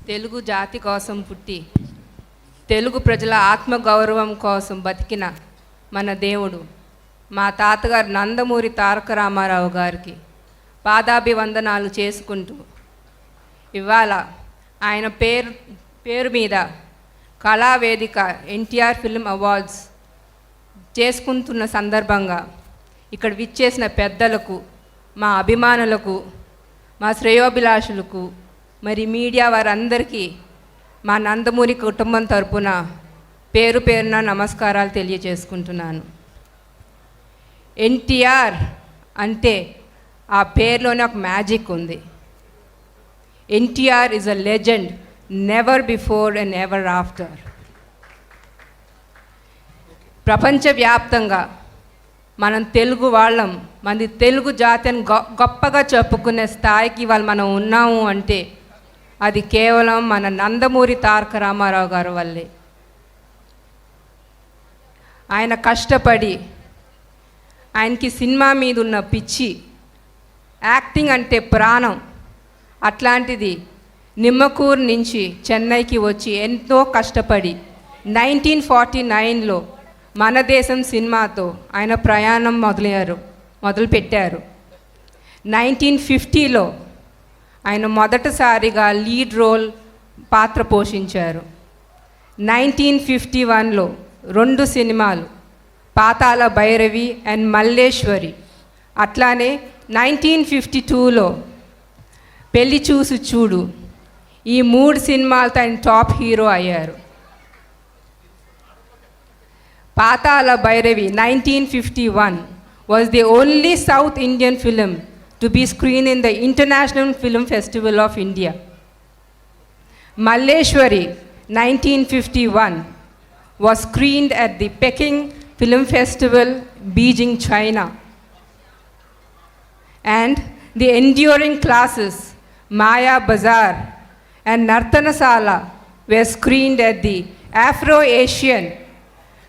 తెలుగు జాతి కోసం పుట్టి తెలుగు ప్రజల ఆత్మగౌరవం కోసం బతికిన మన దేవుడు మా తాతగారు నందమూరి తారక రామారావు గారికి పాదాభివందనాలు చేసుకుంటూ ఇవాళ ఆయన పేరు మీద కళావేదిక ఎన్టీఆర్ ఫిల్మ్ అవార్డ్స్ చేసుకుంటున్న సందర్భంగా ఇక్కడ విచ్చేసిన పెద్దలకు, మా అభిమానులకు, మా శ్రేయోభిలాషులకు, మరి మీడియా వారందరికీ మా నందమూరి కుటుంబం తరపున పేరు పేరున నమస్కారాలు తెలియజేసుకుంటున్నాను. ఎన్టీఆర్ అంటే ఆ పేరులోనే ఒక మ్యాజిక్ ఉంది. NTR is a legend, never before and ever after. ప్రపంచవ్యాప్తంగా మనం తెలుగు వాళ్ళం, మనది తెలుగు జాతిని గొప్పగా చెప్పుకునే స్థాయికి ఇవాళ మనం ఉన్నాము అంటే అది కేవలం మన నందమూరి తారక రామారావు గారి వల్లే. ఆయన కష్టపడి, ఆయనకి సినిమా మీద ఉన్న పిచ్చి, యాక్టింగ్ అంటే ప్రాణం, అట్లాంటిది నిమ్మకూరు నుంచి చెన్నైకి వచ్చి ఎంతో కష్టపడి 1949లో మన దేశం సినిమాతో ఆయన ప్రయాణం మొదలుపెట్టారు. 1950లో ఆయన మొదటిసారిగా లీడ్ రోల్ పాత్ర పోషించారు. 1951లో 2 సినిమాలు, పాతాళ భైరవి అండ్ మల్లేశ్వరి. అట్లానే 1952లో పెళ్లి చూసి చూడు, ఈ 3 సినిమాలతో ఆయన టాప్ హీరో అయ్యారు. పాతాళ Bhairavi 1951 was the only South Indian film to be screened in the International Film Festival of India. Malleshwari 1951 was screened at the Peking Film Festival, Beijing, China. And the enduring classes Maya Bazaar and Nartanasala were screened at the Afro-Asian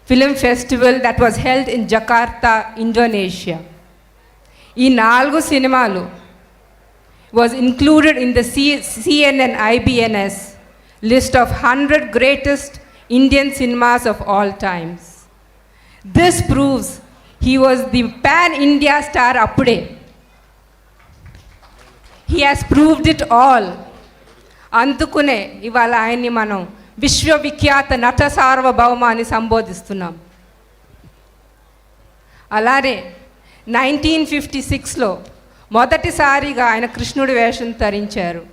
Film Festival that was held in Jakarta, Indonesia. ఈ 4 సినిమాలు was included in the CNN IBNS list of 100 greatest Indian cinemas of all times. This proves he was the pan-India star appude. He has proved it all. అందుకునే ఇవాళ ఆయన్ని మనం విశ్వవిఖ్యాత నట సార్వభౌమ అని సంబోధిస్తున్నాం. అలానే 1956లో మొదటిసారిగా ఆయన కృష్ణుడి వేషం ధరించారు.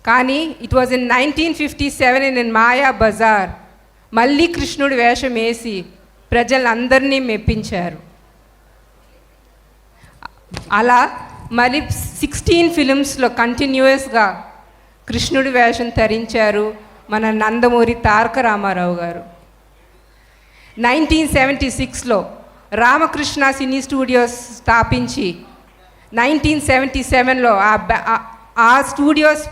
కానీ ఇట్ వాజ్ ఇన్ 1957 ఇన్ మాయా బజార్ మళ్ళీ కృష్ణుడి వేషం వేసి ప్రజలందరినీ మెప్పించారు. అలా మరి 16 ఫిలిమ్స్లో కంటిన్యూస్గా కృష్ణుడి వేషం ధరించారు మన నందమూరి తారక రామారావు గారు. 1976లో రామకృష్ణ సినీ స్టూడియోస్ స్థాపించి 1977లో ఆ స్టూడియోస్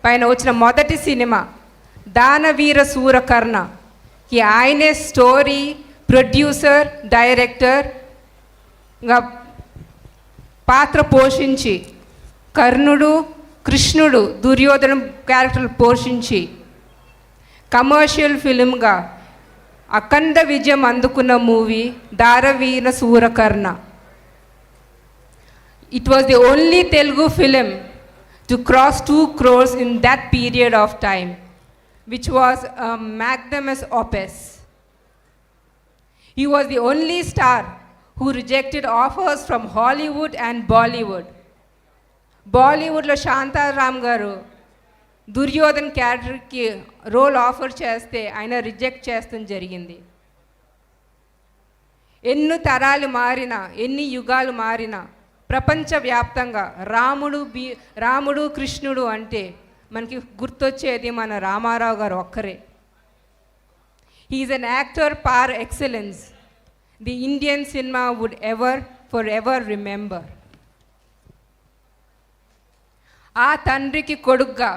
పైన వచ్చిన మొదటి సినిమా దానవీర సూరకర్ణకి ఆయనే స్టోరీ, ప్రొడ్యూసర్, డైరెక్టర్గా పాత్ర పోషించి కర్ణుడు, కృష్ణుడు, దుర్యోధన క్యారెక్టర్లు పోషించి కమర్షియల్ ఫిలింగా అఖండ విజయం అందుకున్న movie Danaveera Soora Karna. It was the only Telugu film to cross 2 crores in that period of time, which was a magnanimous opus. He was the only star who rejected offers from Hollywood and Bollywood. బాలీవుడ్లో శాంతారాం గారు దుర్యోధన్ క్యారెక్టర్కి role offer చేస్తే ఆయన reject చేస్తూ జరిగింది. ఎన్ని తరాలు మారినా, ఎన్ని యుగాలు మారినా ప్రపంచవ్యాప్తంగా రాముడు కృష్ణుడు అంటే మనకి గుర్తొచ్చేది మన రామారావు గారు ఒక్కరే. He's an actor par excellence the Indian cinema would forever remember. ఆ తండ్రికి కొడుగ్గా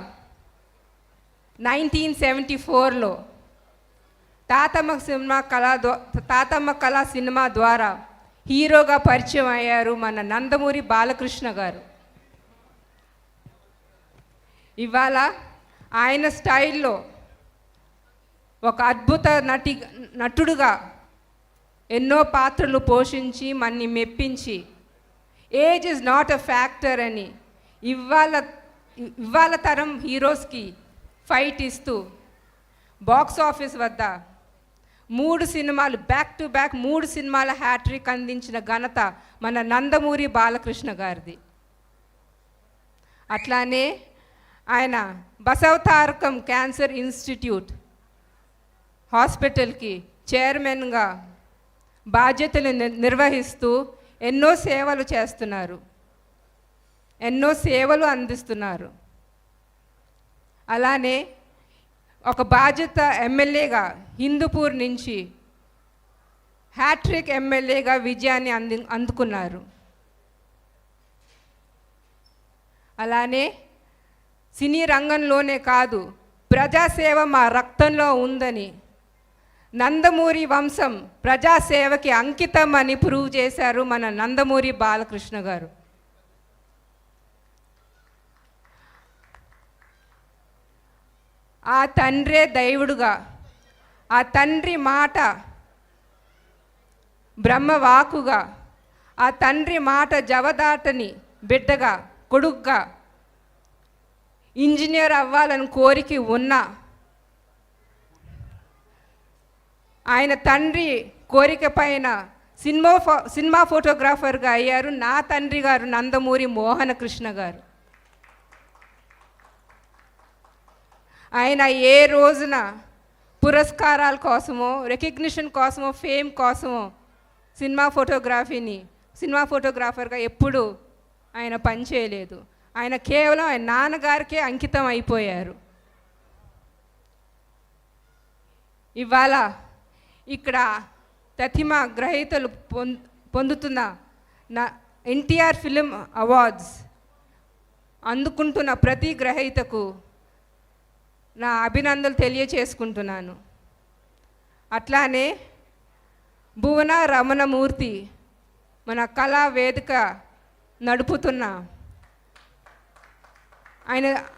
1974లో తాతమ్మ కళ సినిమా ద్వారా హీరోగా పరిచయం అయ్యారు మన నందమూరి బాలకృష్ణ గారు. ఇవాళ ఆయన స్టైల్లో ఒక అద్భుత నటుడుగా ఎన్నో పాత్రలు పోషించి మన్ని మెప్పించి age is not a factor అని ఇవాళ తరం హీరోస్కి ఫైట్ ఇస్తూ బాక్స్ ఆఫీస్ వద్ద 3 సినిమాలు బ్యాక్ టు బ్యాక్ 3 సినిమాల హ్యాట్రిక్ అందించిన ఘనత మన నందమూరి బాలకృష్ణ గారిది. అట్లానే ఆయన బసవతారకం క్యాన్సర్ ఇన్స్టిట్యూట్ హాస్పిటల్కి చైర్మన్గా బాధ్యతలు నిర్వహిస్తూ ఎన్నో సేవలు చేస్తున్నారు, ఎన్నో సేవలు అందిస్తున్నారు. అలానే ఒక బాధ్యత ఎమ్మెల్యేగా హిందూపూర్ నుంచి హ్యాట్రిక్ ఎమ్మెల్యేగా విజయాన్ని అందుకున్నారు. అలానే సినీ రంగంలోనే కాదు, ప్రజాసేవ మా రక్తంలో ఉందని, నందమూరి వంశం ప్రజాసేవకి అంకితం అని ప్రూవ్ చేశారు మన నందమూరి బాలకృష్ణ గారు. ఆ తండ్రే దైవుడుగా, ఆ తండ్రి మాట బ్రహ్మవాకుగా, ఆ తండ్రి మాట జవదాటని బిడ్డగా, కొడుగ్గా, ఇంజనీర్ అవ్వాలని కోరిక ఉన్నా ఆయన తండ్రి కోరిక పైన సినిమా ఫోటోగ్రాఫర్గా అయ్యారు నా తండ్రి గారు నందమూరి మోహన కృష్ణ గారు. ఆయన ఏ రోజున పురస్కారాల కోసమో, రికగ్నిషన్ కోసమో, ఫేమ్ కోసమో సినిమా ఫోటోగ్రాఫర్గా ఎప్పుడూ ఆయన పనిచేయలేదు. ఆయన కేవలం ఆయన నాన్నగారికే అంకితం అయిపోయారు. ఇవాళ ఇక్కడ ప్రతిమ గ్రహీతలు పొందుతున్న ఎన్టీఆర్ ఫిలిం అవార్డ్స్ అందుకుంటున్న ప్రతి గ్రహీతకు నా అభినందనలు తెలియచేసుకుంటున్నాను. అట్లానే భువన రమణమూర్తి మన కళా వేదిక నడుపుతున్న